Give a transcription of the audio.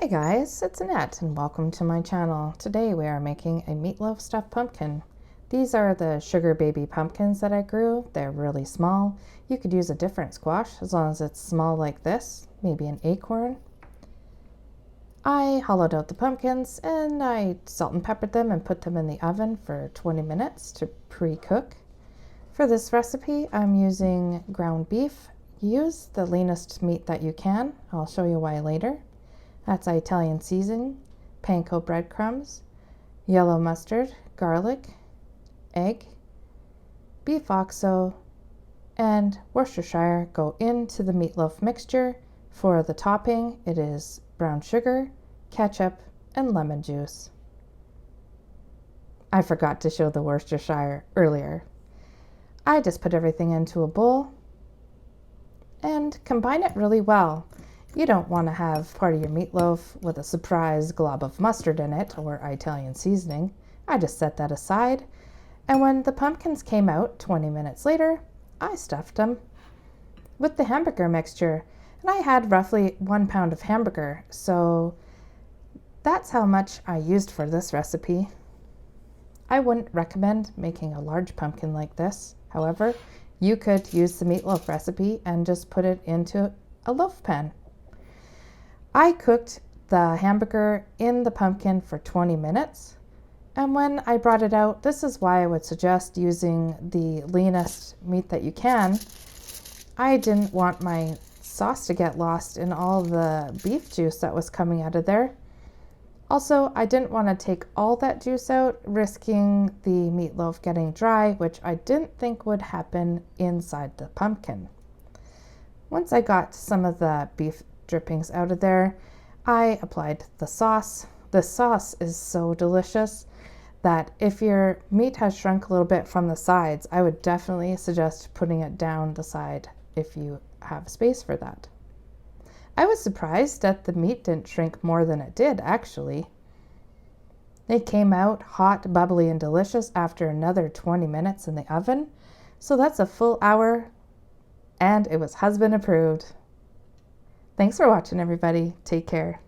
Hey guys, it's Annette and welcome to my channel. Today we are making a meatloaf stuffed pumpkin. These are the sugar baby pumpkins that I grew. They're really small. You could use a different squash as long as it's small like this, maybe an acorn. I hollowed out the pumpkins and I salt and peppered them and put them in the oven for 20 minutes to pre-cook. For this recipe, I'm using ground beef. Use the leanest meat that you can. I'll show you why later. That's Italian seasoning, Panko breadcrumbs, yellow mustard, garlic, egg, beef oxo, and Worcestershire go into the meatloaf mixture. For the topping, it is brown sugar, ketchup, and lemon juice. I forgot to show the Worcestershire earlier. I just put everything into a bowl and combine it really well. You don't want to have part of your meatloaf with a surprise glob of mustard in it or Italian seasoning. I just set that aside, and when the pumpkins came out 20 minutes later, I stuffed them with the hamburger mixture, and I had roughly 1 pound of hamburger, so that's how much I used for this recipe. I wouldn't recommend making a large pumpkin like this. However, you could use the meatloaf recipe and just put it into a loaf pan. I cooked the hamburger in the pumpkin for 20 minutes, and when I brought it out, this is why I would suggest using the leanest meat that you can. I didn't want my sauce to get lost in all the beef juice that was coming out of there. Also, I didn't want to take all that juice out, risking the meatloaf getting dry, which I didn't think would happen inside the pumpkin. Once I got some of the beef drippings out of there, I applied the sauce. The sauce is so delicious that if your meat has shrunk a little bit from the sides, I would definitely suggest putting it down the side if you have space for that. I was surprised that the meat didn't shrink more than it did, actually. It came out hot, bubbly, and delicious after another 20 minutes in the oven, so that's a full hour, and it was husband approved. Thanks for watching, everybody. Take care.